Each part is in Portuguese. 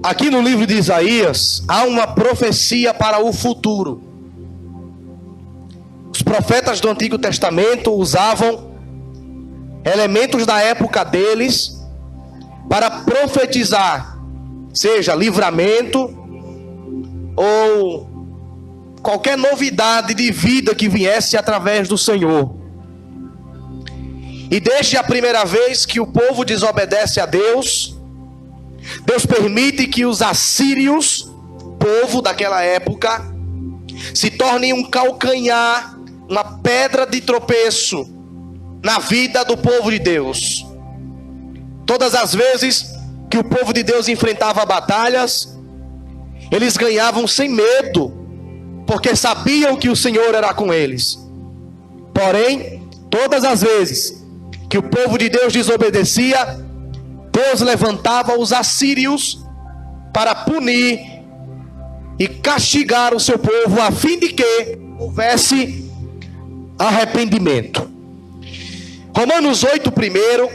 Aqui no livro de Isaías há uma profecia para o futuro. Os profetas do Antigo Testamento usavam elementos da época deles para profetizar, seja livramento ou qualquer novidade de vida que viesse através do Senhor. E desde a primeira vez que o povo desobedece a Deus, Deus permite que os assírios, povo daquela época, se tornem um calcanhar, uma pedra de tropeço na vida do povo de Deus. Todas as vezes que o povo de Deus enfrentava batalhas, eles ganhavam sem medo, porque sabiam que o Senhor era com eles. Porém, todas as vezes que o povo de Deus desobedecia, Deus levantava os assírios para punir e castigar o seu povo, a fim de que houvesse arrependimento. Romanos 8, primeiro,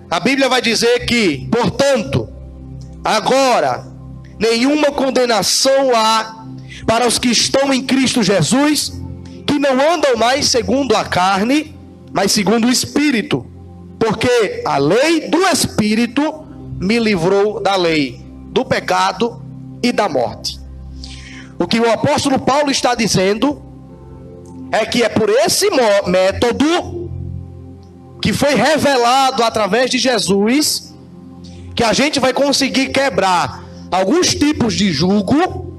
a Bíblia vai dizer que, portanto, agora nenhuma condenação há para os que estão em Cristo Jesus, que não andam mais segundo a carne, mas segundo o Espírito. Porque a lei do Espírito me livrou da lei, do pecado e da morte. O que o apóstolo Paulo está dizendo é que é por esse método que foi revelado através de Jesus que a gente vai conseguir quebrar alguns tipos de jugo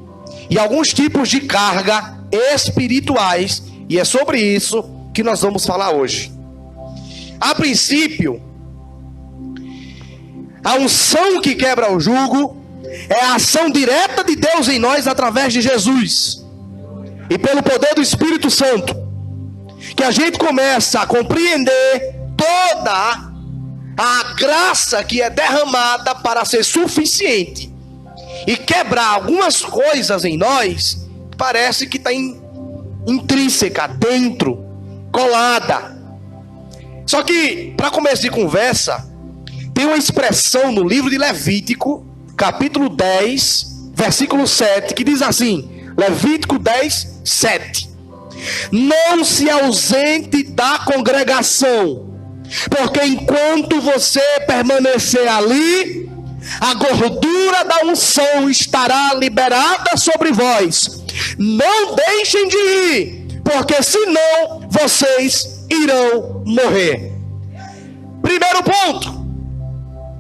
e alguns tipos de carga espirituais, e é sobre isso que nós vamos falar hoje. A princípio, a unção que quebra o jugo é a ação direta de Deus em nós através de Jesus e pelo poder do Espírito Santo, que a gente começa a compreender toda a graça que é derramada para ser suficiente e quebrar algumas coisas em nós que parece que está intrínseca, dentro, colada. Só que, para começo de conversa, tem uma expressão no livro de Levítico, capítulo 10, versículo 7, que diz assim, Levítico 10, 7. Não se ausente da congregação, porque enquanto você permanecer ali, a gordura da unção estará liberada sobre vós. Não deixem de ir, porque senão vocês irão morrer. Primeiro ponto,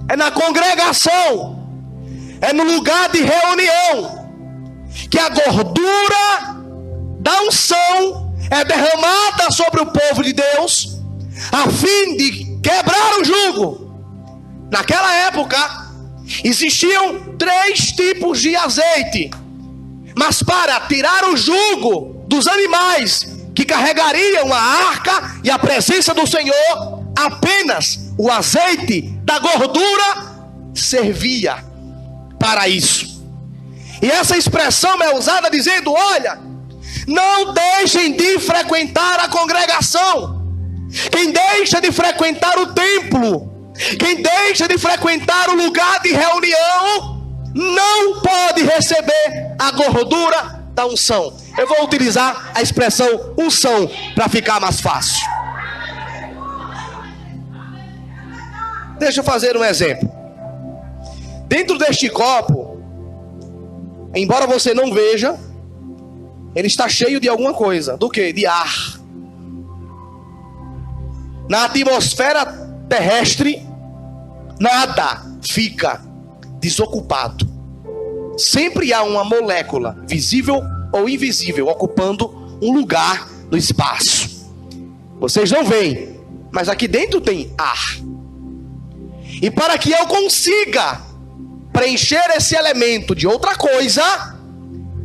é na congregação, é no lugar de reunião, que a gordura da unção é derramada sobre o povo de Deus, a fim de quebrar o jugo. Naquela época, existiam 3 tipos de azeite, mas para tirar o jugo dos animais que carregariam a arca e a presença do Senhor, apenas o azeite da gordura servia para isso. E essa expressão é usada dizendo, olha, não deixem de frequentar a congregação. Quem deixa de frequentar o templo, quem deixa de frequentar o lugar de reunião, não pode receber a gordura da unção. Eu vou utilizar a expressão unção para ficar mais fácil. Deixa eu fazer um exemplo. Dentro deste copo, embora você não veja, ele está cheio de alguma coisa. Do que? De ar. Na atmosfera terrestre, nada fica desocupado. Sempre há uma molécula, visível ou invisível, ocupando um lugar no espaço. Vocês não veem, mas aqui dentro tem ar. E para que eu consiga preencher esse elemento de outra coisa,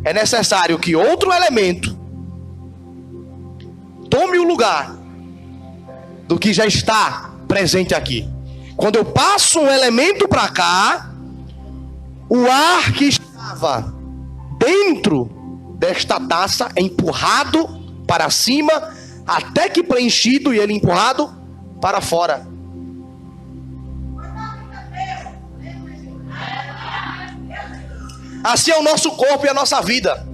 é necessário que outro elemento tome o lugar do que já está presente aqui. Quando eu passo um elemento para cá, o ar que estava dentro desta taça é empurrado para cima, até que preenchido, e ele empurrado para fora. assim é o nosso corpo e a nossa vida.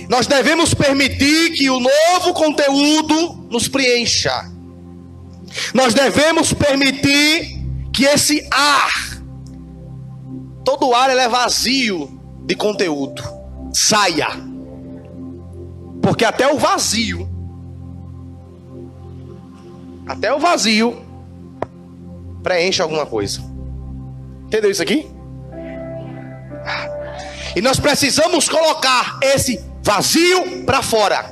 Nós devemos permitir que o novo conteúdo nos preencha. Nós devemos permitir que esse ar, todo ar ele é vazio de conteúdo, saia. Porque até o vazio preenche alguma coisa. Entendeu isso aqui? E nós precisamos colocar esse vazio para fora,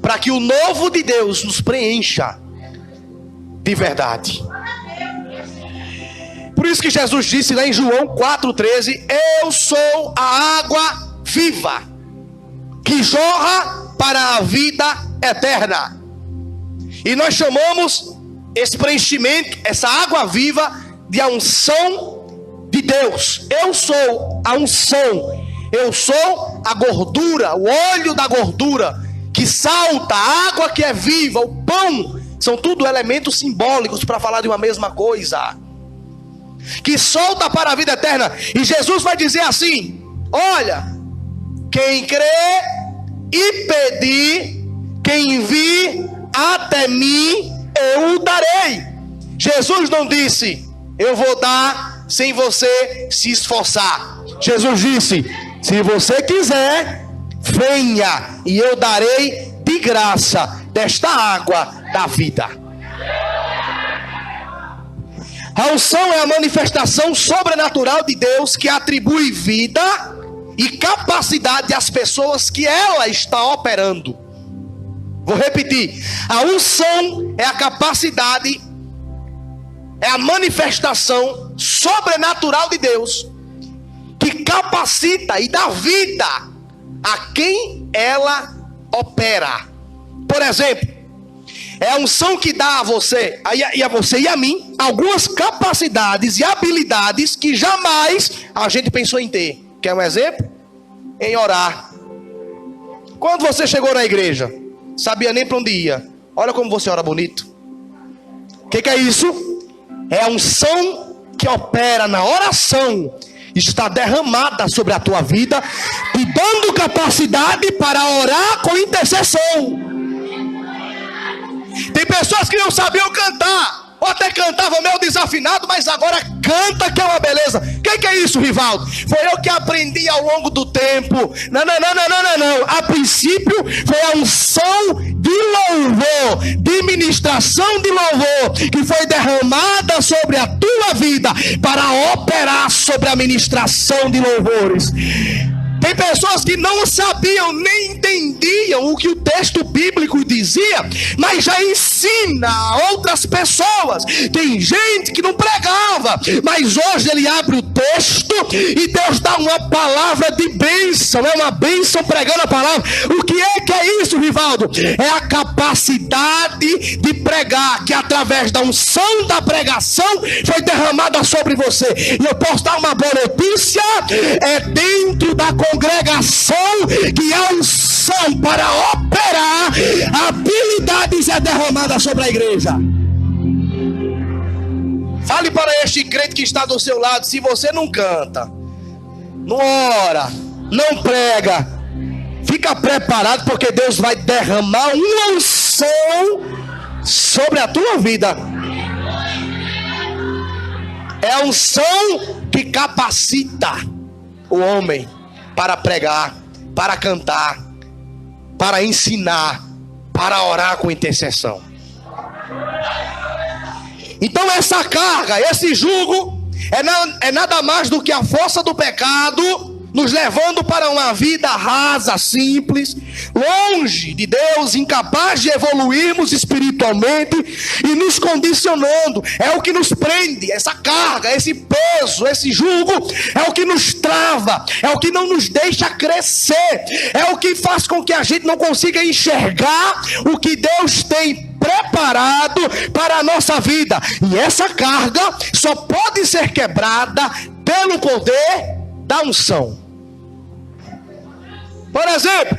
para que o novo de Deus nos preencha de verdade. Por isso que Jesus disse lá em João 4,13: eu sou a água viva, que jorra para a vida eterna. E nós chamamos esse preenchimento, essa água viva, de a unção de Deus. Eu sou a unção. Eu sou a gordura, o óleo da gordura que salta, a água que é viva, o pão. São tudo elementos simbólicos para falar de uma mesma coisa, que solta para a vida eterna. E Jesus vai dizer assim: olha, quem crê e pedir, quem vir até mim, eu o darei. Jesus não disse: eu vou dar sem você se esforçar. Jesus disse: se você quiser, venha e eu darei de graça desta água da vida. A unção é a manifestação sobrenatural de Deus que atribui vida e capacidade às pessoas que ela está operando. Vou repetir: a unção é a capacidade, é a manifestação sobrenatural de Deus que capacita e dá vida a quem ela opera. Por exemplo, é a unção que dá a você e a mim algumas capacidades e habilidades que jamais a gente pensou em ter. Quer um exemplo? Em orar. Quando você chegou na igreja, sabia nem para onde ia. Olha como você ora bonito. O que é isso? É a unção que opera na oração, está derramada sobre a tua vida, te dando capacidade para orar com intercessão. Tem pessoas que não sabiam cantar, ou até cantavam meio desafinado, mas agora canta, que é uma beleza. O que é isso, Rivaldo? Foi eu que aprendi ao longo do tempo. Não. A princípio foi a unção de louvor, de ministração de louvor, que foi derramada sobre a tua vida para operar sobre a ministração de louvores. Tem pessoas que não sabiam nem entendiam o que o texto bíblico dizia, mas já ensina a outras pessoas. Tem gente que não pregava, mas hoje ele abre o texto e Deus dá uma palavra de bênção. É uma bênção pregando a palavra. O que é isso, Rivaldo? É a capacidade de pregar, que através da unção da pregação foi derramada sobre você. E eu posso dar uma boa notícia: é dentro da congregação que a unção para operar habilidades é derramada sobre a igreja. Fale para este crente que está do seu lado: se você não canta, não ora, não prega, fica preparado, porque Deus vai derramar uma unção sobre a tua vida. É a unção que capacita o homem para pregar, para cantar, para ensinar, para orar com intercessão. Então essa carga, esse jugo é nada mais do que a força do pecado nos levando para uma vida rasa, simples, longe de Deus, incapaz de evoluirmos espiritualmente e nos condicionando. É o que nos prende, essa carga, esse peso, esse jugo, é o que nos trava, é o que não nos deixa crescer, é o que faz com que a gente não consiga enxergar o que Deus tem preparado para a nossa vida. E essa carga só pode ser quebrada pelo poder da unção. Por exemplo,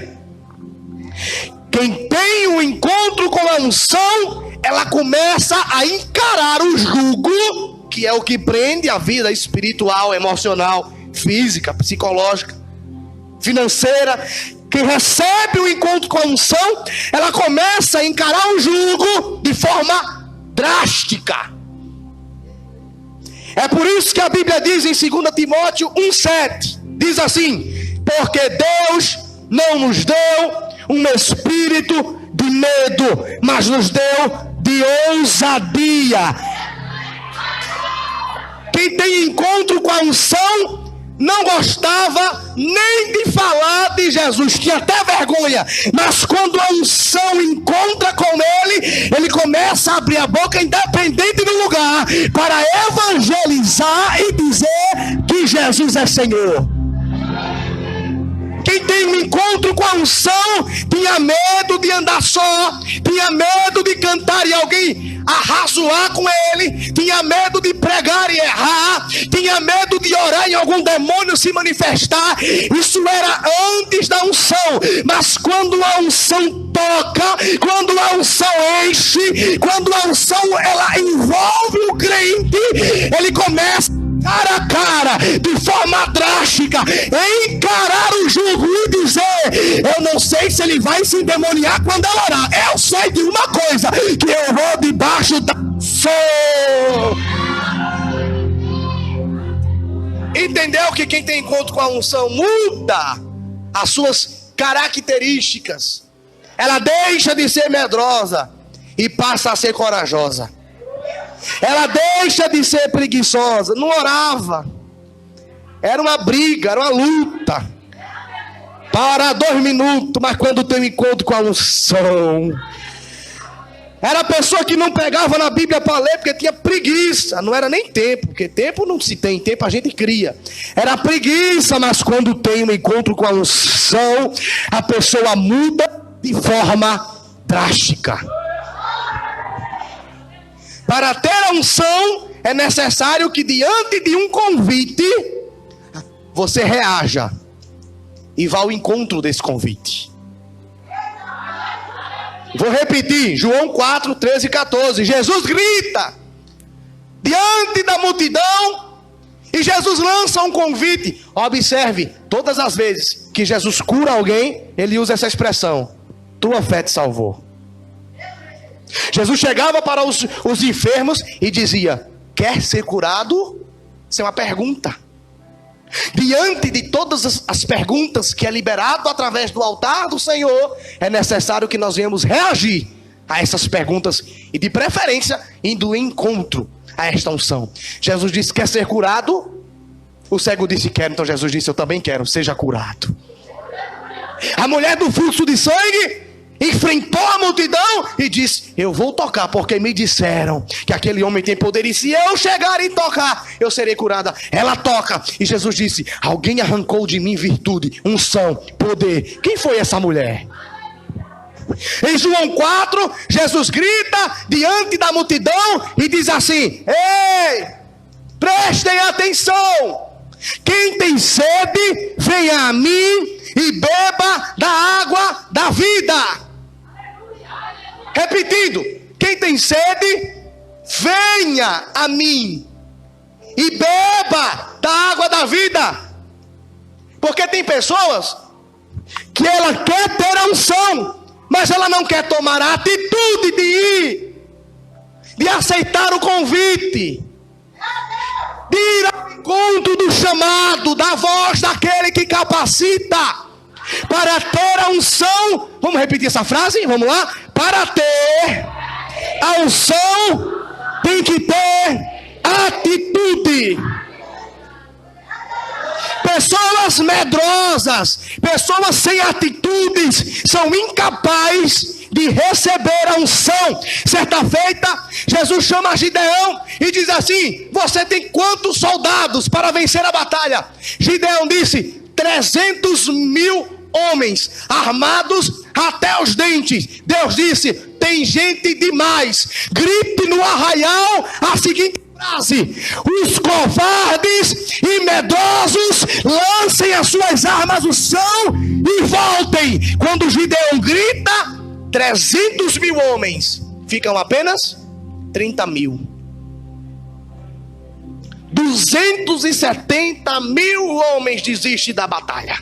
quem tem um encontro com a unção, ela começa a encarar o jugo, que é o que prende a vida espiritual, emocional física, psicológica, financeira. Quem recebe o encontro com a unção, ela começa a encarar o jugo de forma drástica. É por isso que a Bíblia diz em 2 Timóteo 1,7, diz assim: porque Deus não nos deu um espírito de medo, mas nos deu de ousadia. Quem tem encontro com a unção não gostava nem de falar de Jesus, tinha até vergonha, mas quando a unção encontra com ele, ele começa a abrir a boca, independente do lugar, para evangelizar e dizer que Jesus é Senhor. Quem tem um encontro com a unção tinha medo de andar só, tinha medo de cantar e alguém arrazoar com ele, tinha medo de pregar e errar, tinha medo de orar e algum demônio se manifestar. Isso era antes da unção, mas quando a unção toca, quando a unção enche, quando a unção ela envolve o crente, ele começa cara a cara, de forma drástica, encarar o jugo e dizer: eu não sei se ele vai se endemoniar quando ela orar, eu sei de uma coisa, que eu vou debaixo da unção. Entendeu que quem tem encontro com a unção muda as suas características? Ela deixa de ser medrosa e passa a ser corajosa. Ela deixa de ser preguiçosa. Não orava, era uma briga, era uma luta. Para 2 minutos, mas quando tem um encontro com a unção, era a pessoa que não pegava na Bíblia para ler porque tinha preguiça. Não era nem tempo, porque tempo não se tem, tempo a gente cria. Era preguiça, mas quando tem um encontro com a unção, a pessoa muda de forma drástica. Para ter a unção, é necessário que diante de um convite, você reaja e vá ao encontro desse convite. Vou repetir, João 4, 13 e 14. Jesus grita diante da multidão e Jesus lança um convite. Observe, todas as vezes que Jesus cura alguém, ele usa essa expressão: tua fé te salvou. Jesus chegava para os enfermos e dizia: quer ser curado? Isso é uma pergunta. Diante de todas as perguntas que é liberado através do altar do Senhor, é necessário que nós venhamos reagir a essas perguntas e de preferência indo em encontro a esta unção. Jesus disse: quer ser curado? O cego disse: quero. Então Jesus disse: eu também quero, seja curado. A mulher do fluxo de sangue enfrentou a multidão e disse: eu vou tocar, porque me disseram que aquele homem tem poder, e se eu chegar e tocar, eu serei curada. Ela toca, e Jesus disse: alguém arrancou de mim virtude, unção, poder. Quem foi essa mulher? Em João 4, Jesus grita diante da multidão e diz assim: ei, prestem atenção, quem tem sede, venha a mim e beba da água da vida. Repetindo, quem tem sede, venha a mim e beba da água da vida. Porque tem pessoas que ela quer ter a unção, mas ela não quer tomar a atitude de ir, de aceitar o convite, de ir ao encontro do chamado, da voz daquele que capacita. Para ter a unção, vamos repetir essa frase? Vamos lá? Para ter a unção, tem que ter atitude. Pessoas medrosas, pessoas sem atitudes, são incapazes de receber a unção. Certa feita, Jesus chama Gideão e diz assim: você tem quantos soldados para vencer a batalha? Gideão disse: 300.000 homens armados até os dentes. Deus disse: tem gente demais. Grite no arraial a seguinte frase: os covardes e medrosos lancem as suas armas no chão e voltem. Quando Gideão grita, 300.000 homens ficam apenas 30.000. 270 mil homens desistem da batalha.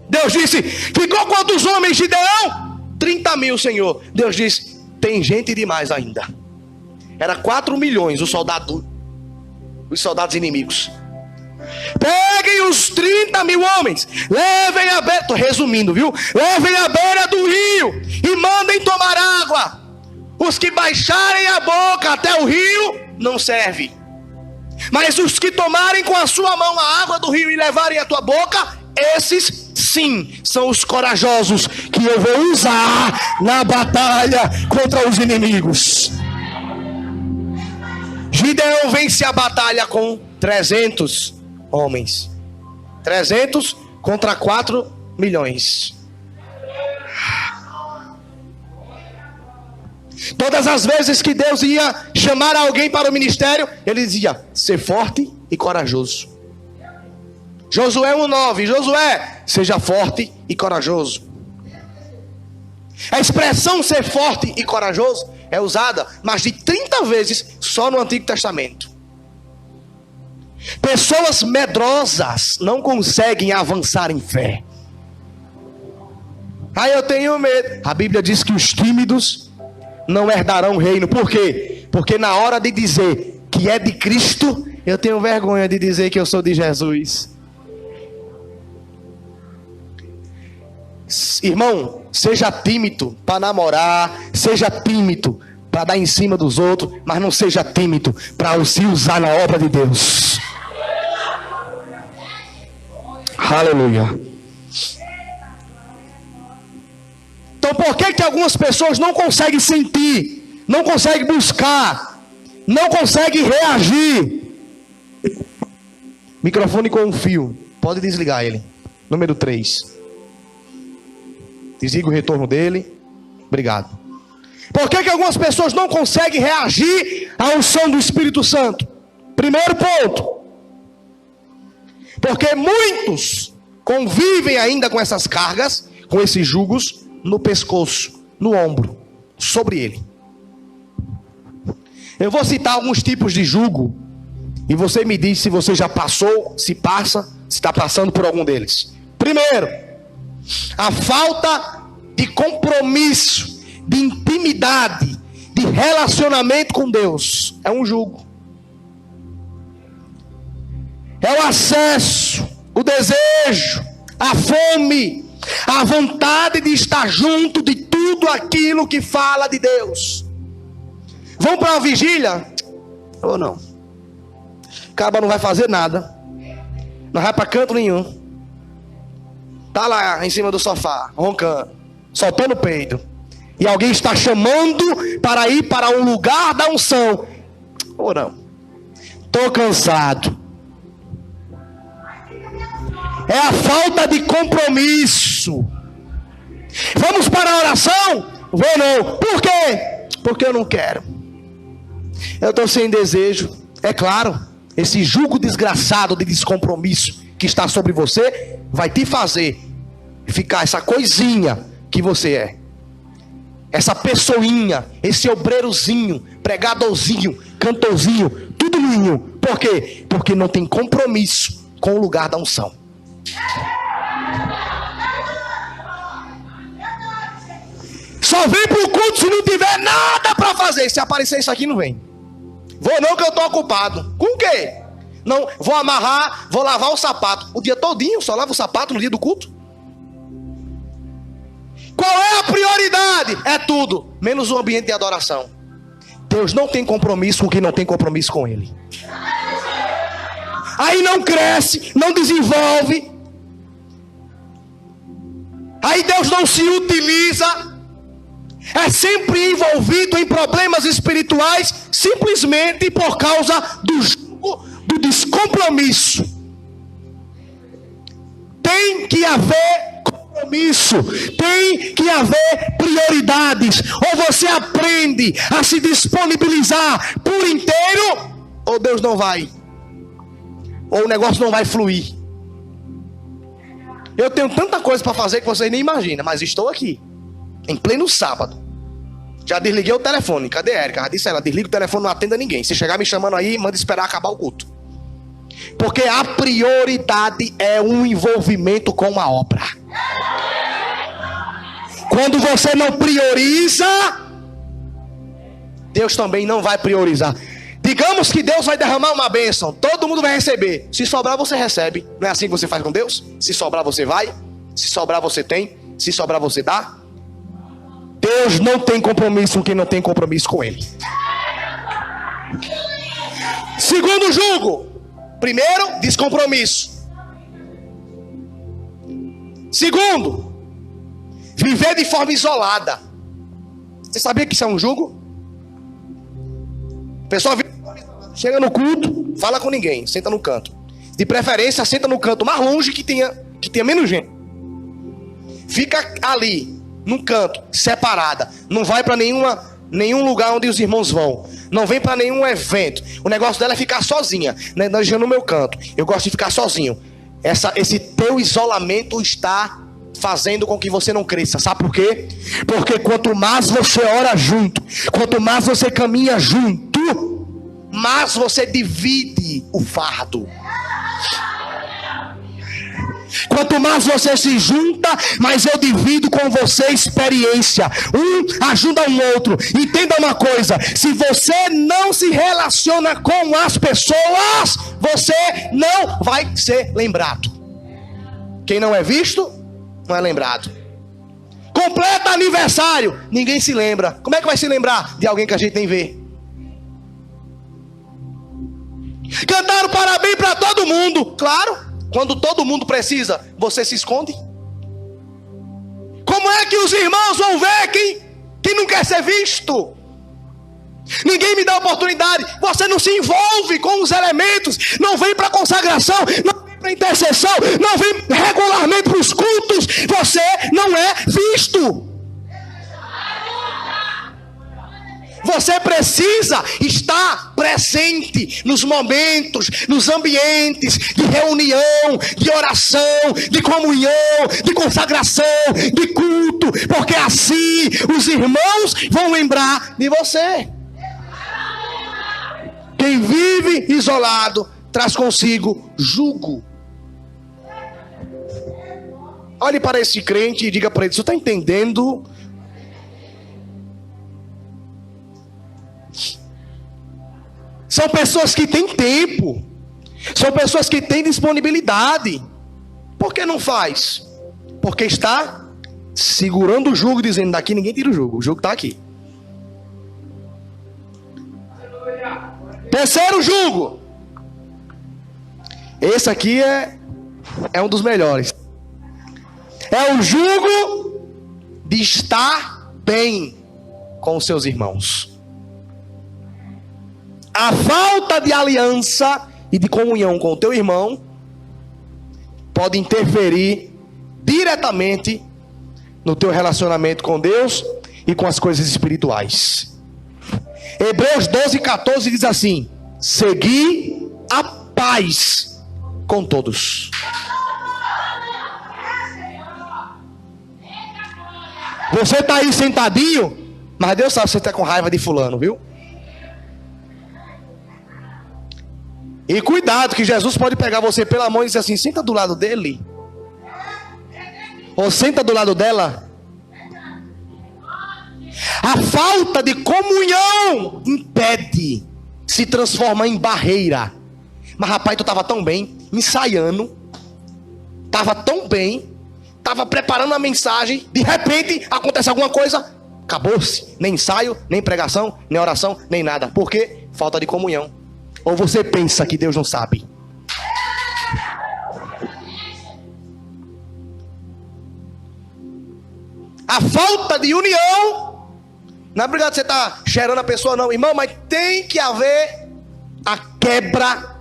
Deus disse: ficou quantos homens, Gideão? 30 mil, Senhor. Deus disse: tem gente demais ainda. Era 4 milhões os soldados inimigos. Peguem os 30 mil homens, levem a beira, tô resumindo, viu? Levem a beira do rio e mandem tomar água. Os que baixarem a boca até o rio, não serve. Mas os que tomarem com a sua mão a água do rio e levarem a tua boca, esses sim são os corajosos que eu vou usar na batalha contra os inimigos. Gideão vence a batalha com 300 homens. 300 contra 4 milhões. Todas as vezes que Deus ia chamar alguém para o ministério, ele dizia: ser forte e corajoso. Josué 1:9, Josué, seja forte e corajoso. A expressão ser forte e corajoso é usada mais de 30 vezes só no Antigo Testamento. Pessoas medrosas não conseguem avançar em fé. Eu tenho medo. A Bíblia diz que os tímidos não herdarão o reino. Por quê? Porque na hora de dizer que é de Cristo, eu tenho vergonha de dizer que eu sou de Jesus. Irmão, seja tímido para namorar, seja tímido para dar em cima dos outros, mas não seja tímido para se usar na obra de Deus. Aleluia. Então por que algumas pessoas não conseguem sentir, não conseguem buscar, não conseguem reagir? Microfone com um fio, pode desligar ele. Número 3. Desliga o retorno dele. Obrigado. Por que algumas pessoas não conseguem reagir à unção do Espírito Santo? Primeiro ponto: porque muitos convivem ainda com essas cargas, com esses jugos no pescoço, no ombro, sobre ele. Eu vou citar alguns tipos de jugo e você me diz se você já passou, se passa, se está passando por algum deles. Primeiro, a falta de compromisso, de intimidade, de relacionamento com Deus é um jugo. É o acesso, o desejo, a fome, a vontade de estar junto de tudo aquilo que fala de Deus. Vamos para uma vigília? Ou não? O cara não vai fazer nada, não vai para canto nenhum. Está lá em cima do sofá, roncando, soltando o peido. E alguém está chamando para ir para um lugar da unção. Ou não? Estou cansado. É a falta de compromisso. Vamos para a oração? Vou não. Por quê? Porque eu não quero. Eu estou sem desejo. É claro, esse jugo desgraçado de descompromisso que está sobre você vai te fazer ficar essa coisinha que você é, essa pessoinha, esse obreirozinho, pregadorzinho, cantorzinho, tudo minho. Por quê? Porque não tem compromisso com o lugar da unção. Só vem para o culto se não tiver nada para fazer. Se aparecer isso aqui, não vem. Vou não, que eu estou ocupado. Com o quê? Não, vou amarrar, vou lavar o sapato o dia todinho, só lavo o sapato no dia do culto. Qual é a prioridade? É tudo, menos o ambiente de adoração. Deus não tem compromisso com quem não tem compromisso com Ele. Aí não cresce, não desenvolve. Aí Deus não se utiliza. É sempre envolvido em problemas espirituais, simplesmente por causa do descompromisso. Tem que haver compromisso, tem que haver prioridades. Ou você aprende a se disponibilizar por inteiro, ou Deus não vai, ou o negócio não vai fluir. Eu tenho tanta coisa para fazer que vocês nem imaginam, mas estou aqui em pleno sábado, Já desliguei o telefone. Cadê a Érica? Já disse ela, desliga o telefone, não atenda ninguém. Se chegar me chamando aí, manda esperar acabar o culto. Porque a prioridade é um envolvimento com a obra. Quando você não prioriza, Deus também não vai priorizar. Digamos que Deus vai derramar uma bênção, todo mundo vai receber. Se sobrar, você recebe. Não é assim que você faz com Deus? Se sobrar, você vai. Se sobrar, você tem. Se sobrar, você dá. Deus não tem compromisso com quem não tem compromisso com Ele. Segundo julgo. Primeiro, descompromisso. Segundo, viver de forma isolada. Você sabia que isso é um julgo? A pessoa chega no culto, fala com ninguém, senta no canto. De preferência, senta no canto mais longe que tenha menos gente. Fica ali, num canto, separada. Não vai para nenhum lugar onde os irmãos vão. Não vem para nenhum evento. O negócio dela é ficar sozinha, né? No meu canto. Eu gosto de ficar sozinho. Esse teu isolamento está fazendo com que você não cresça. Sabe por quê? Porque quanto mais você ora junto, quanto mais você caminha junto, mais você divide o fardo. Quanto mais você se junta, mais eu divido com você experiência. Um ajuda o outro. Entenda uma coisa: se você não se relaciona com as pessoas, você não vai ser lembrado. Quem não é visto, não é lembrado. Completa aniversário, ninguém se lembra. Como é que vai se lembrar de alguém que a gente nem vê? Cantaram parabéns para todo mundo. Claro. Quando todo mundo precisa, você se esconde? Como é que os irmãos vão ver quem não quer ser visto? Ninguém me dá oportunidade. Você não se envolve com os elementos. Não vem para consagração, não vem para intercessão, não vem regularmente para os cultos. Você não é visto. Você precisa estar presente nos momentos, nos ambientes de reunião, de oração, de comunhão, de consagração, de culto, porque assim os irmãos vão lembrar de você. Quem vive isolado traz consigo jugo. Olhe para esse crente e diga para ele: você está entendendo? São pessoas que têm tempo. São pessoas que têm disponibilidade. Por que não faz? Porque está segurando o jugo, dizendo: daqui ninguém tira o jugo. O jugo está aqui. Terceiro jugo. Esse aqui é um dos melhores. É o jugo de estar bem com os seus irmãos. A falta de aliança e de comunhão com o teu irmão pode interferir diretamente no teu relacionamento com Deus e com as coisas espirituais. Hebreus 12:14 diz assim: segui a paz com todos. Você está aí sentadinho, mas Deus sabe que você está com raiva de fulano, viu? E cuidado, que Jesus pode pegar você pela mão e dizer assim: senta do lado dele. Ou senta do lado dela. A falta de comunhão impede, se transforma em barreira. Mas rapaz, tu estava tão bem, ensaiando. Estava tão bem. Estava preparando a mensagem. De repente, acontece alguma coisa. Acabou-se. Nem ensaio, nem pregação, nem oração, nem nada. Por quê? Falta de comunhão. Ou você pensa que Deus não sabe? A falta de união. Não é obrigado você estar cheirando a pessoa, não, irmão, mas tem que haver a quebra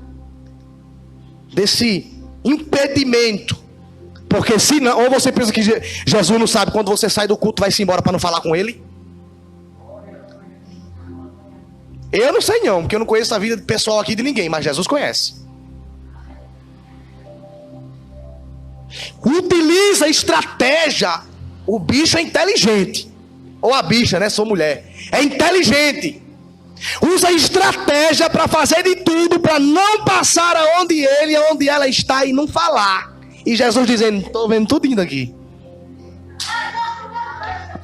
desse impedimento. Porque se não, ou você pensa que Jesus não sabe, quando você sai do culto, vai-se embora para não falar com ele. Eu não sei não, porque eu não conheço a vida pessoal aqui de ninguém, mas Jesus conhece. Utiliza estratégia. O bicho é inteligente. Ou a bicha, né? Sou mulher. É inteligente. Usa estratégia para fazer de tudo para não passar aonde ele, aonde ela está e não falar. E Jesus dizendo: estou vendo tudo indo aqui.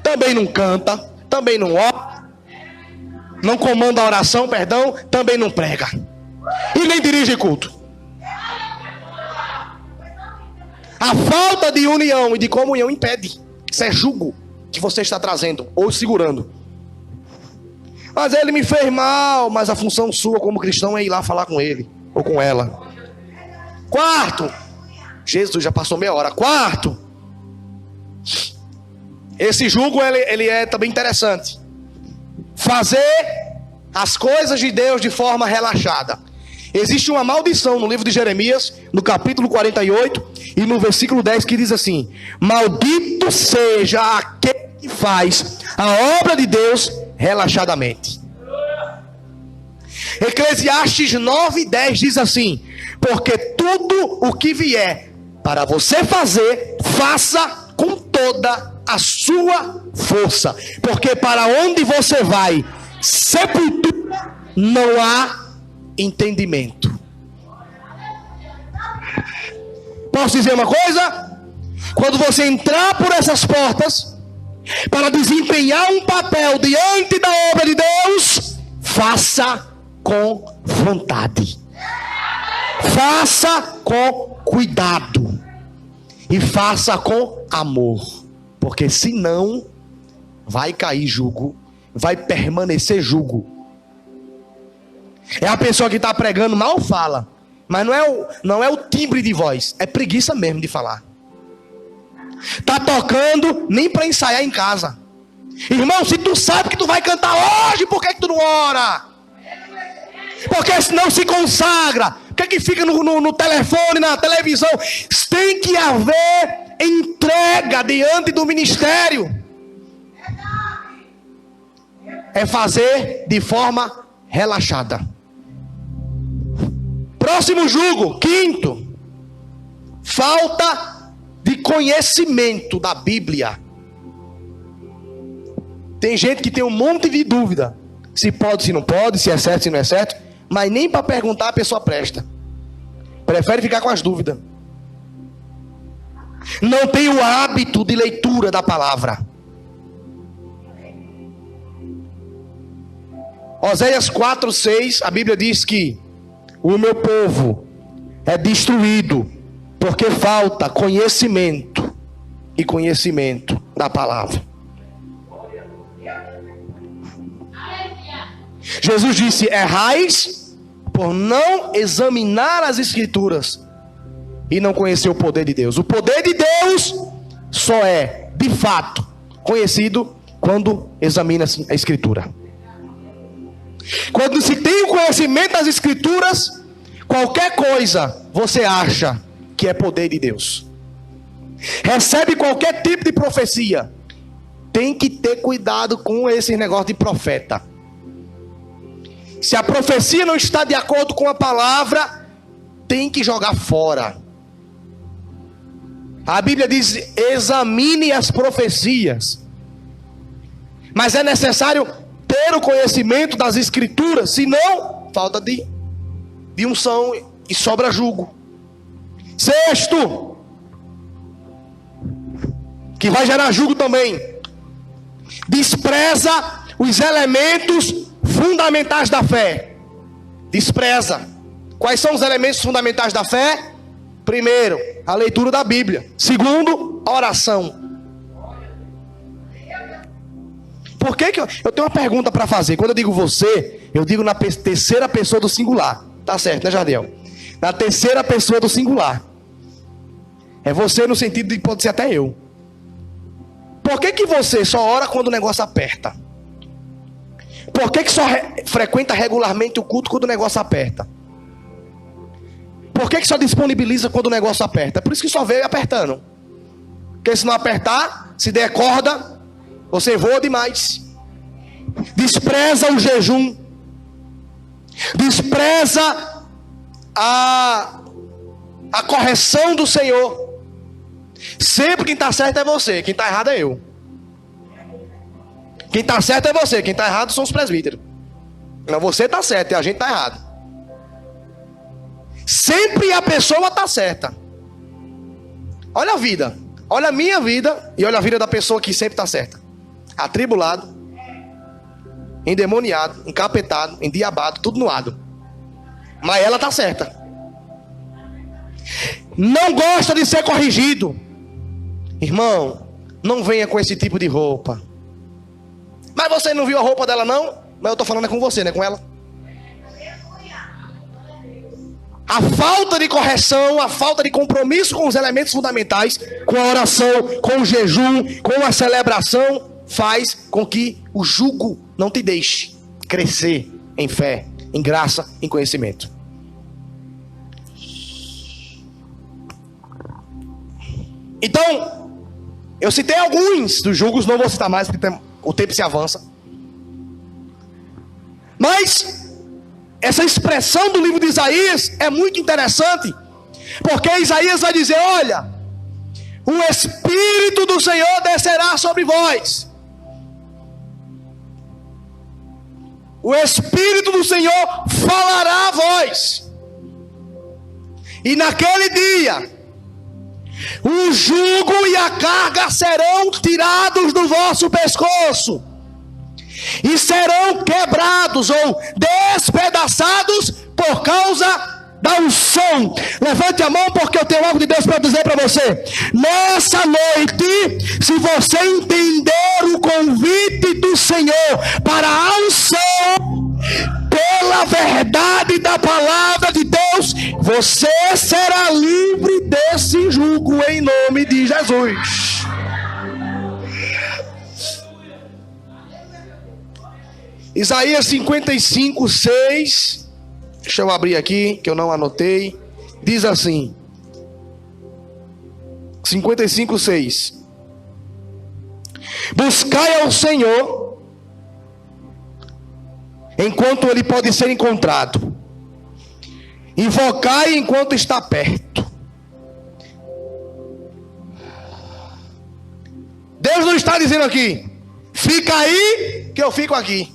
Também não canta, também não ora, não comanda a oração, perdão, também não prega. E nem dirige culto. A falta de união e de comunhão impede. Isso é jugo que você está trazendo ou segurando. Mas ele me fez mal, mas a função sua como cristão é ir lá falar com ele ou com ela. Quarto, Jesus já passou meia hora. Quarto, esse jugo ele é também interessante. Fazer as coisas de Deus de forma relaxada. Existe uma maldição no livro de Jeremias, no capítulo 48 e no versículo 10, que diz assim: maldito seja aquele que faz a obra de Deus relaxadamente. Eclesiastes 9:10 diz assim: porque tudo o que vier para você fazer, faça com toda a sua força, porque para onde você vai, sepultura, não há entendimento. Posso dizer uma coisa? Quando você entrar por essas portas para desempenhar um papel diante da obra de Deus, faça com vontade, faça com cuidado e faça com amor, porque senão vai cair jugo, vai permanecer jugo. É a pessoa que está pregando, mal fala, mas não é o timbre de voz, é preguiça mesmo de falar. Está tocando nem para ensaiar em casa. Irmão, se tu sabe que tu vai cantar hoje, por que tu não ora? Porque senão se consagra. Por que fica no telefone, na televisão? Tem que haver entrega diante do ministério. É fazer de forma relaxada. Próximo jugo, quinto, falta de conhecimento da Bíblia. Tem gente que tem um monte de dúvida, se pode, se não pode, se é certo, se não é certo, mas nem para perguntar a pessoa presta. Prefere ficar com as dúvidas. Não tem o hábito de leitura da palavra. Oséias 4:6, a Bíblia diz que o meu povo é destruído porque falta conhecimento e conhecimento da palavra. Jesus disse: errais por não examinar as escrituras e não conhecer o poder de Deus. O poder de Deus só é, de fato, conhecido quando examina-se a escritura. Quando se tem o conhecimento das escrituras, qualquer coisa você acha que é poder de Deus. Recebe qualquer tipo de profecia, tem que ter cuidado com esse negócio de profeta. Se a profecia não está de acordo com a palavra, tem que jogar fora. A Bíblia diz: examine as profecias. Mas é necessário ter o conhecimento das escrituras, senão falta de unção e sobra jugo. Sexto, que vai gerar jugo também, despreza os elementos fundamentais da fé. Despreza. Quais são os elementos fundamentais da fé? Primeiro, a leitura da Bíblia. Segundo, a oração. Por que eu tenho uma pergunta para fazer? Quando eu digo você, eu digo na terceira pessoa do singular. Tá certo, né, Jardel? Na terceira pessoa do singular. É você no sentido de pode ser até eu. Por que você só ora quando o negócio aperta? Por que só frequenta regularmente o culto quando o negócio aperta? Por que só disponibiliza quando o negócio aperta? É por isso que só veio apertando. Porque se não apertar, se der corda, você voa demais. Despreza o jejum. Despreza a correção do Senhor. Sempre quem está certo é você, quem está errado é eu. Quem está certo é você, quem está errado são os presbíteros. Não, você está certo e a gente está errado. Sempre a pessoa está certa. Olha a vida, olha a minha vida e olha a vida da pessoa que sempre está certa. Atribulado, endemoniado, encapetado, endiabado, tudo no lado. Mas ela está certa. Não gosta de ser corrigido. Irmão, não venha com esse tipo de roupa. Mas você não viu a roupa dela não? Mas eu estou falando com você, não é com ela. A falta de correção, a falta de compromisso com os elementos fundamentais, com a oração, com o jejum, com a celebração, faz com que o jugo não te deixe crescer em fé, em graça, em conhecimento. Então, eu citei alguns dos jugos, não vou citar mais porque o tempo se avança. Mas essa expressão do livro de Isaías é muito interessante, porque Isaías vai dizer: olha, o Espírito do Senhor descerá sobre vós. O Espírito do Senhor falará a vós. E naquele dia, o jugo e a carga serão tirados do vosso pescoço, e serão quebrados ou despedaçados por causa da unção. Levante a mão, porque eu tenho algo de Deus para dizer para você. Nessa noite, se você entender o convite do Senhor para a unção, pela verdade da palavra de Deus, você será livre desse jugo em nome de Jesus. Isaías 55, 6. Deixa eu abrir aqui, que eu não anotei. Diz assim: 55, 6. Buscai ao Senhor enquanto Ele pode ser encontrado. Invocai enquanto está perto. Deus não está dizendo aqui: fica aí que eu fico aqui.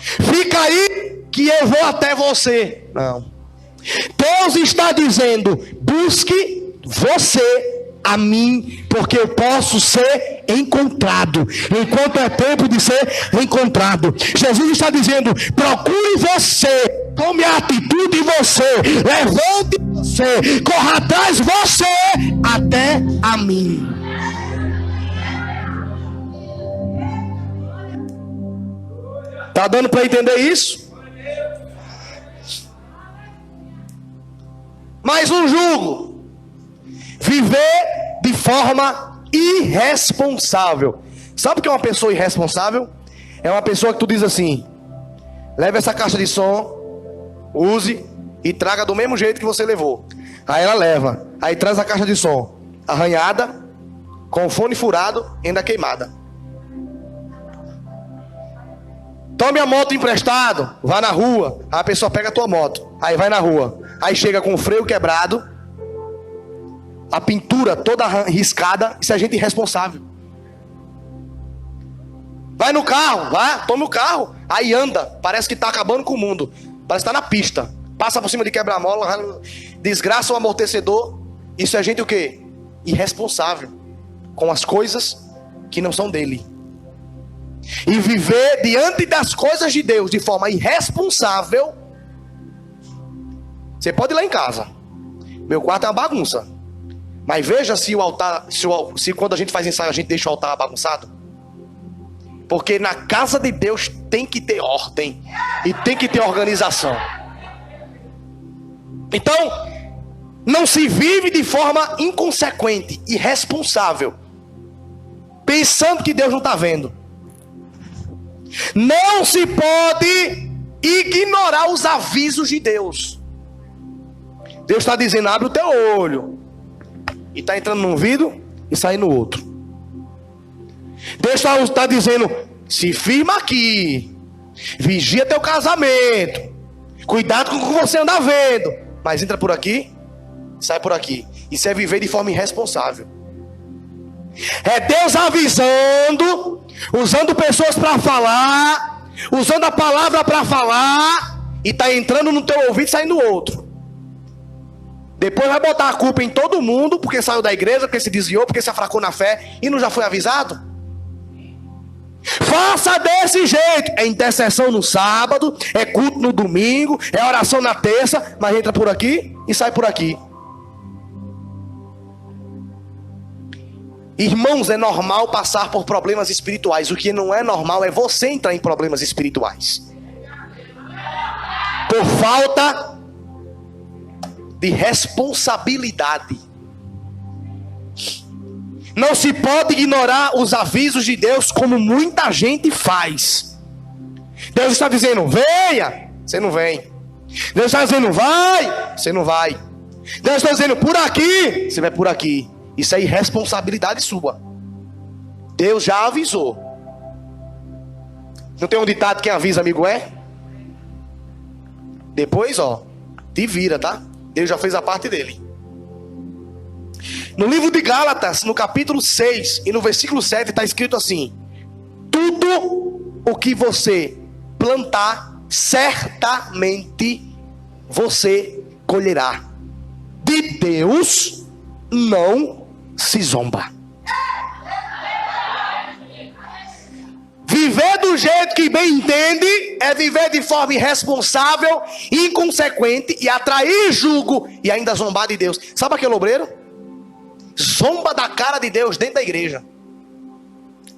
Fica aí que eu vou até você. Não. Deus está dizendo: busque você a mim, porque eu posso ser encontrado, enquanto é tempo de ser encontrado. Jesus está dizendo: procure você, tome a atitude em você, levante você, corra atrás você até a mim. Está dando para entender isso? Mais um jugo: viver de forma irresponsável. Sabe o que é uma pessoa irresponsável? É uma pessoa que tu diz assim: leve essa caixa de som, use e traga do mesmo jeito que você levou. Aí ela leva, aí traz a caixa de som arranhada, com o fone furado, ainda queimada. Tome a moto emprestado, vá na rua. Aí a pessoa pega a tua moto, aí vai na rua, aí chega com o freio quebrado, a pintura toda riscada. Isso é gente irresponsável. Vai no carro, vai, toma o carro, aí anda, parece que está acabando com o mundo, parece que está na pista, passa por cima de quebra-mola, desgraça o amortecedor. Isso é gente o quê? Irresponsável com as coisas que não são dele. E viver diante das coisas de Deus de forma irresponsável. Você pode ir lá em casa, meu quarto é uma bagunça, mas veja se o altar, se quando a gente faz ensaio a gente deixa o altar bagunçado. Porque na casa de Deus tem que ter ordem e tem que ter organização. Então, não se vive de forma inconsequente, irresponsável, pensando que Deus não está vendo. Não se pode ignorar os avisos de Deus. Deus está dizendo: abre o teu olho, e está entrando num vidro e saindo no outro. Deus está dizendo: se firma aqui, vigia teu casamento, cuidado com o que você anda vendo, mas entra por aqui, sai por aqui. Isso é viver de forma irresponsável. É Deus avisando usando pessoas para falar, usando a palavra para falar, e está entrando no teu ouvido e saindo no outro. Depois vai botar a culpa em todo mundo, porque saiu da igreja, porque se desviou, porque se afracou na fé, e não já foi avisado? Faça desse jeito. É intercessão no sábado, é culto no domingo, é oração na terça, mas entra por aqui e sai por aqui. Irmãos, é normal passar por problemas espirituais. O que não é normal é você entrar em problemas espirituais por falta de responsabilidade. Não se pode ignorar os avisos de Deus como muita gente faz. Deus está dizendo, venha, você não vem. Deus está dizendo, vai, você não vai. Deus está dizendo, por aqui, você vai por aqui. Isso é irresponsabilidade sua. Deus já avisou. Não tem um ditado, quem avisa amigo é? Depois, te vira, tá? Deus já fez a parte dele. No livro de Gálatas, no capítulo 6 e no versículo 7, está escrito assim: tudo o que você plantar, certamente você colherá. De Deus não se zomba. Viver do jeito que bem entende é viver de forma irresponsável, inconsequente e atrair julgo e ainda zombar de Deus. Sabe aquele obreiro? Zomba da cara de Deus dentro da igreja.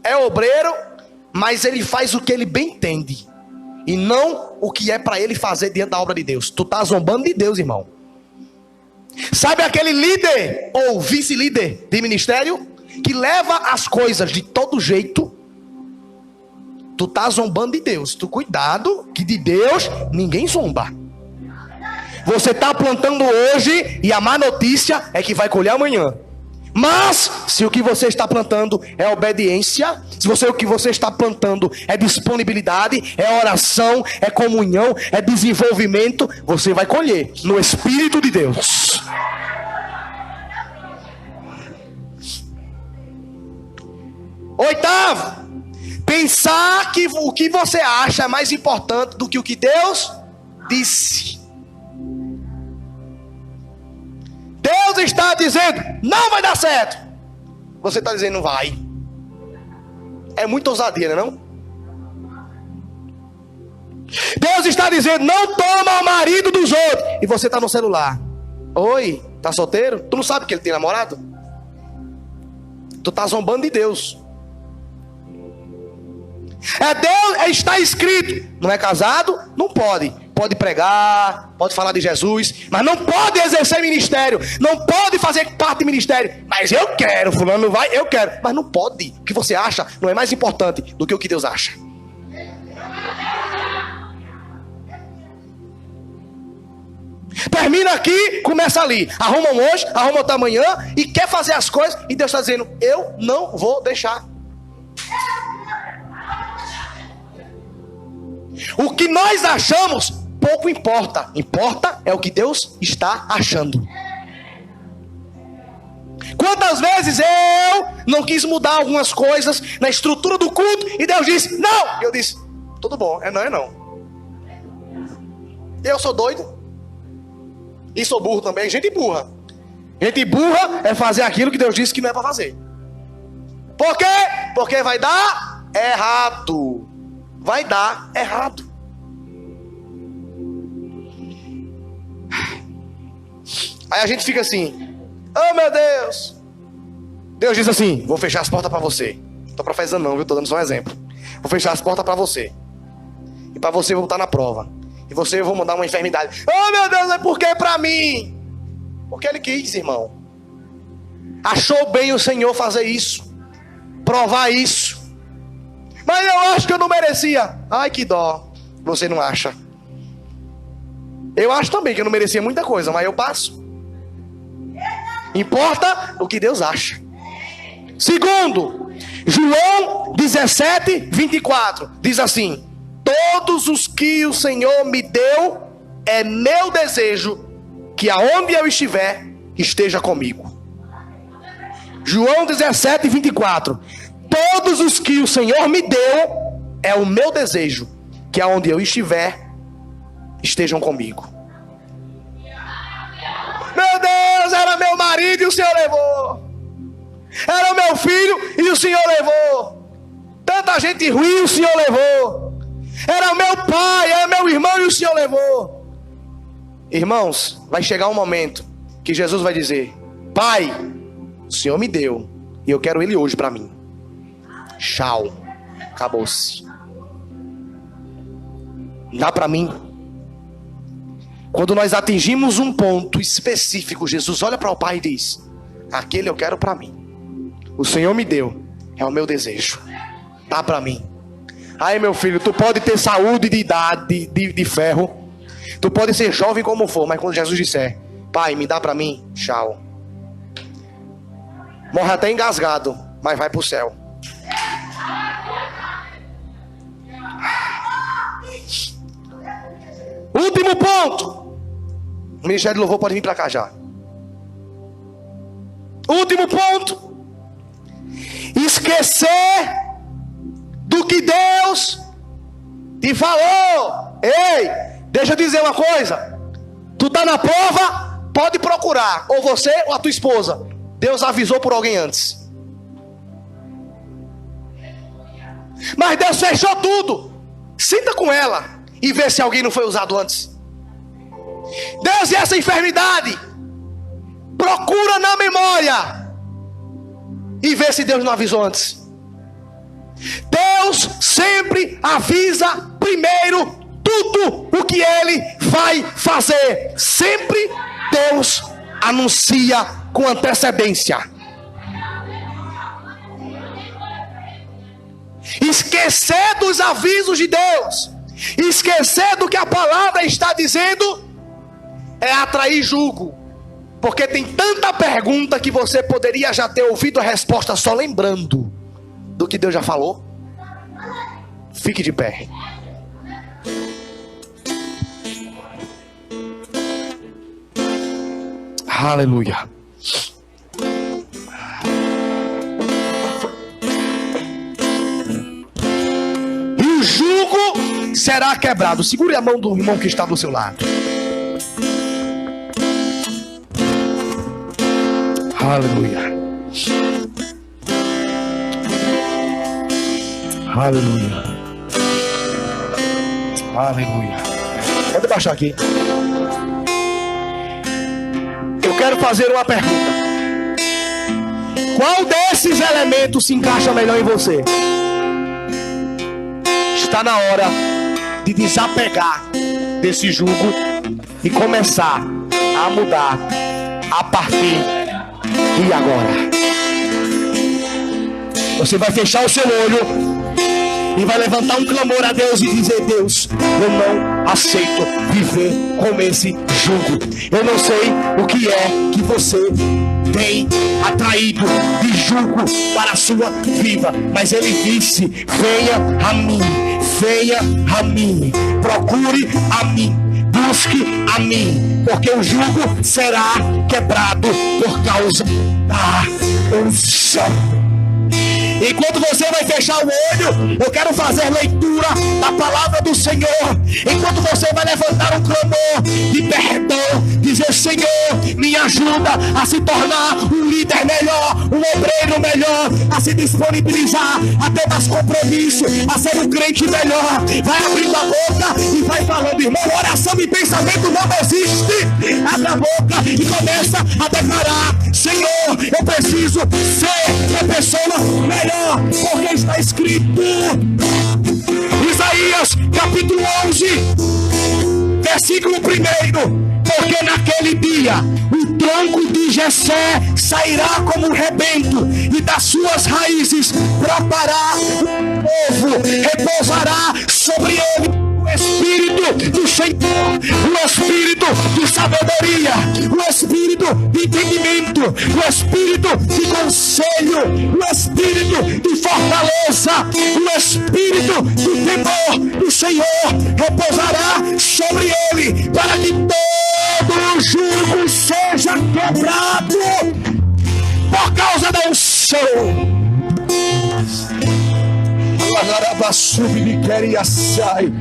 É obreiro, mas ele faz o que ele bem entende e não o que é para ele fazer diante da obra de Deus. Tu tá zombando de Deus, irmão. Sabe aquele líder ou vice-líder de ministério que leva as coisas de todo jeito? Tu tá zombando de Deus. Tu cuidado que de Deus ninguém zomba. Você tá plantando hoje e a má notícia é que vai colher amanhã. Mas se o que você está plantando é obediência, se o que você está plantando é disponibilidade, é oração, é comunhão, é desenvolvimento, você vai colher no Espírito de Deus. Oitavo, pensar que o que você acha é mais importante do que o que Deus disse. Deus está dizendo, não vai dar certo. Você está dizendo, vai. É muita ousadia, não é não? Deus está dizendo, não toma o marido dos outros. E você está no celular. Oi, tá solteiro? Tu não sabe que ele tem namorado? Tu tá zombando de Deus. É Deus, está escrito. Não é casado? Não pode. Pode pregar, pode falar de Jesus, mas não pode exercer ministério, não pode fazer parte de ministério. Mas eu quero, fulano vai, eu quero. Mas não pode. O que você acha não é mais importante do que o que Deus acha. Termina aqui, começa ali. Arrumam hoje, arrumam outra amanhã e quer fazer as coisas e Deus está dizendo, eu não vou deixar. O que nós achamos pouco importa. Importa é o que Deus está achando. Quantas vezes eu não quis mudar algumas coisas na estrutura do culto e Deus disse, não! Eu disse, tudo bom, é não. Eu sou doido. E sou burro também, gente burra. Gente burra é fazer aquilo que Deus disse que não é para fazer. Por quê? Porque vai dar errado. Vai dar errado. Aí a gente fica assim, oh meu Deus. Deus diz assim, vou fechar as portas para você. Não tô profetizando não, viu? Tô dando só um exemplo. Vou fechar as portas para você. E para você eu vou botar na prova. E você eu vou mandar uma enfermidade. Oh meu Deus, é porque para mim? Porque Ele quis, irmão. Achou bem o Senhor fazer isso. Provar isso. Mas eu acho que eu não merecia. Ai que dó. Você não acha. Eu acho também que eu não merecia muita coisa, mas eu passo. Importa o que Deus acha. Segundo, João 17, 24 diz assim: todos os que o Senhor me deu, é meu desejo que aonde eu estiver, esteja comigo. João 17, 24. todos os que o Senhor me deu, é o meu desejo que aonde eu estiver, estejam comigo. Meu Deus, era meu marido e o Senhor levou. Era o meu filho e o Senhor levou. Tanta gente ruim e o Senhor levou. Era o meu pai, era meu irmão e o Senhor levou. Irmãos, vai chegar um momento que Jesus vai dizer: Pai, o Senhor me deu e eu quero Ele hoje para mim. Tchau, acabou-se. Dá para mim. Quando nós atingimos um ponto específico, Jesus olha para o Pai e diz: aquele eu quero para mim. O Senhor me deu, é o meu desejo. Dá para mim. Aí, meu filho, tu pode ter saúde de idade, de ferro. Tu pode ser jovem como for, mas quando Jesus disser: Pai, me dá para mim, tchau. Morre até engasgado, mas vai para o céu. Último ponto. O Ministério de Louvor pode vir para cá já. Último ponto. Esquecer do que Deus te falou. Ei, deixa eu dizer uma coisa. Tu tá na prova, pode procurar. Ou você ou a tua esposa. Deus avisou por alguém antes. Mas Deus fechou tudo. Senta com ela e vê se alguém não foi usado antes. Deus, e essa enfermidade? Procura na memória e vê se Deus não avisou antes. Deus sempre avisa primeiro tudo o que Ele vai fazer. Sempre Deus anuncia com antecedência. Esquecer dos avisos de Deus, esquecer do que a palavra está dizendo, é atrair julgo. Porque tem tanta pergunta que você poderia já ter ouvido a resposta só lembrando do que Deus já falou. Fique de pé. Aleluia. E o jugo será quebrado. Segure a mão do irmão que está do seu lado. Aleluia. Aleluia. Aleluia. Pode baixar aqui. Eu quero fazer uma pergunta. Qual desses elementos se encaixa melhor em você? Está na hora de desapegar desse jugo e começar a mudar a partir de agora. Você vai fechar o seu olho e vai levantar um clamor a Deus e dizer: Deus, eu não aceito viver com esse jugo. Eu não sei o que é que você tem atraído de jugo para a sua vida, mas Ele disse: venha a mim, venha a mim, procure a mim, busque a mim, porque o jugo será quebrado por causa da unção. Enquanto você vai fechar o olho, eu quero fazer leitura da palavra do Senhor. Enquanto você vai levantar um clamor de perdão, dizer: Senhor, me ajuda a se tornar um líder melhor, um obreiro melhor, a se disponibilizar, a ter mais compromisso, a ser um crente melhor. Vai abrindo a boca e vai falando: irmão, oração e pensamento não existe. Abre a boca e começa a declarar: Senhor, eu preciso ser uma pessoa melhor, porque está escrito, Isaías capítulo 11 versículo 1: porque naquele dia o tronco de Jessé sairá como um rebento, e das suas raízes brotará um povo, repousará sobre ele o Espírito do Senhor, o Espírito de sabedoria, o Espírito de entendimento, o Espírito de conselho, o Espírito de fortaleza, o Espírito de temor do Senhor repousará sobre ele, para que todo o jugo seja quebrado por causa da unção. Alarabassubi de queria sai.